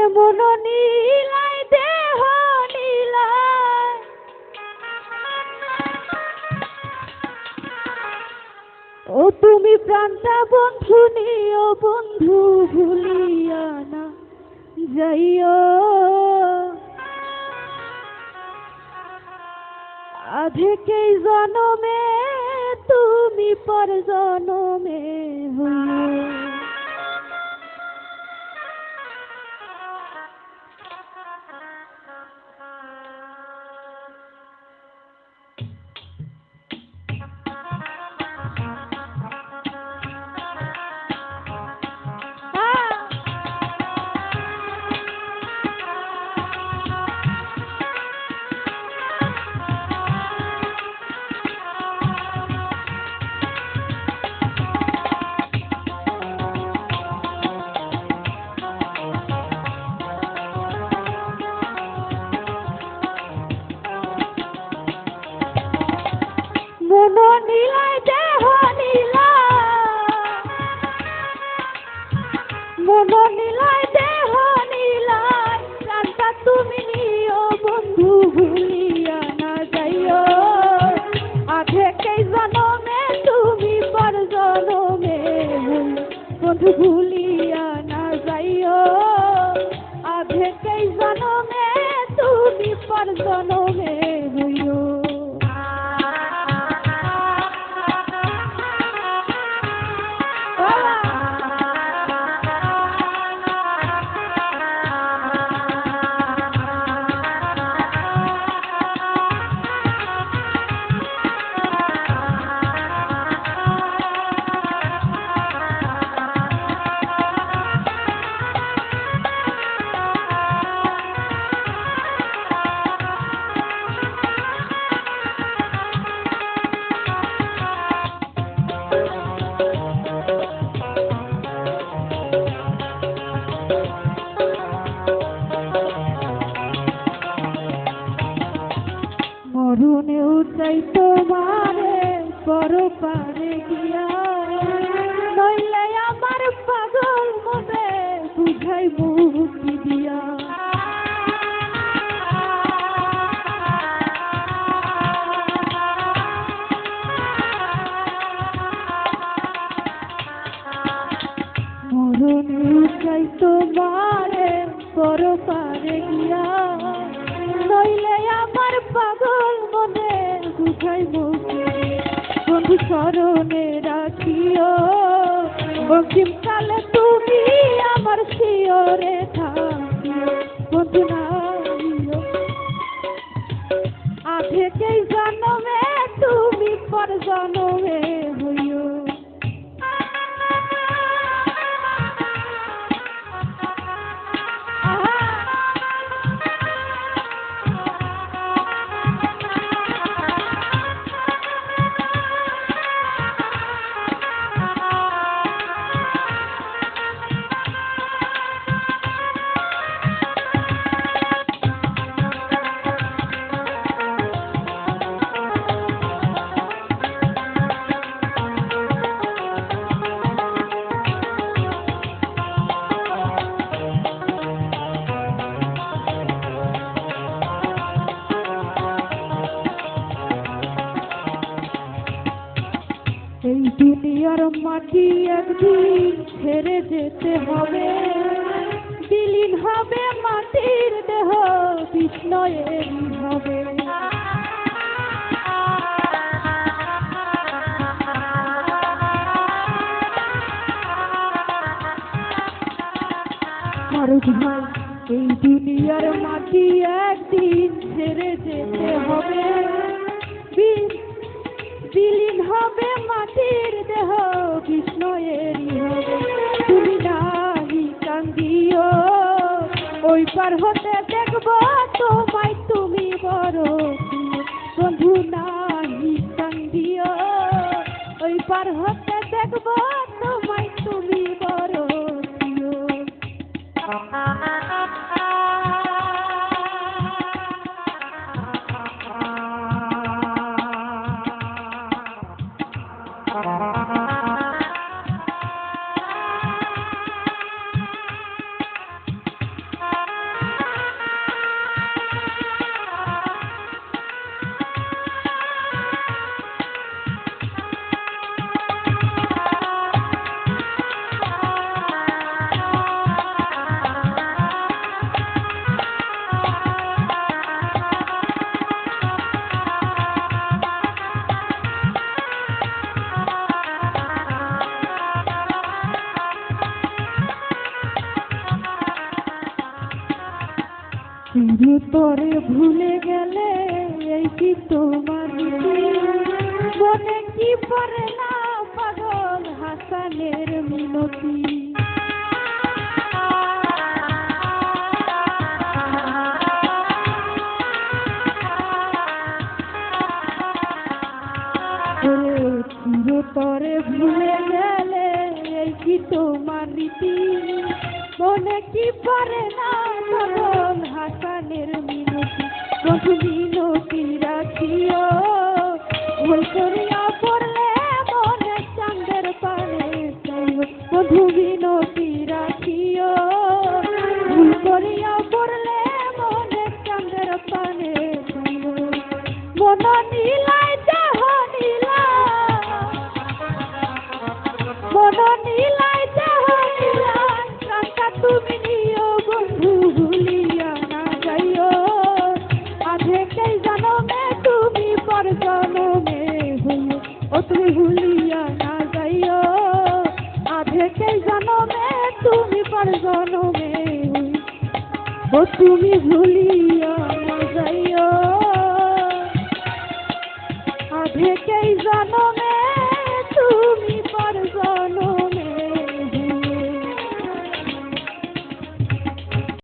মন নীলাই দেহ নীলাই ও তুমি প্রাণটা বন্ধু নিও বন্ধু ভুলিয়া না যাইও আধেকেই জনমে তুমি পর জনমে হইও মন নীলাই দেহ নীলাই মন নীলাই দেহ নীলাই প্রাণটা তুমি নিও বন্ধু ভুলিয়া না যাইও আধেকেই জনমে তুমি পর জনমে বন্ধু ভুলিয়া না যাইও আধেকেই জনমে তুমি পর জনমে হইও মরুনে উঠাই তোমারে পরপারে গিয়া নইলে আমার পাগল মনে বুঝাই মুক্তি দিয়া মরুনে উঠাই তোমারে পরপারে গিয়া নইলে আমার পাগল মনে বুঝাই মুখে বন্ধু স্মরণে রাখিও অন্তিম কালে তুমি আমার শিওরে থাকিও বন্ধু নাইও আধেকেই জনমে তুমি পর জনমে হইও এই দুনিয়ার মাটি একদিন ছেড়ে যেতে হবে বিলীন হবে মাটির দেহ বিষ্ণয়ের হবে এই দুনিয়ার মাটি একদিন ছেড়ে যেতে হবে বিলীন হবে মাটির দেহ বিষ্ণয়েরই হবে তুমি নাহি কান্দিও ওই পার হতে দেখব তোমায় তুমি বড় বন্ধু নাহি কান্দিও ওই পার হতে দেখব তোমায় তুমি বড় চিরতরে ভুলে গেলে এই কি তোমার মনে কি পড়ে না পাগল হাসানের মিনতি চিরতরে ভুলে গেলে এই কি তোমার রীতি মনে কি পারে না পাগল হাসানের মিনতি বন্ধু মিনতি রাখিও ভুল করিয়া পড়লে মনে চাঁদের পানে বন্ধু মিনতি রাখিও ভুল করিয়া পড়লে মনে চাঁদের পানে মন নীলাই দেহ নীলা মন নীলাই দেহ নীলা প্রাণটা তুমি নিও বন্ধু ভুলিয়া না যাইও আধেকেই জনমে তুমি পর জনমে হইও ও তুমি ভুলিয়া না যাইও আধেকেই জনমে তুমি পর জনমে হইও ও তুমি ভুলিয়া না যাইও আধেকেই জনমে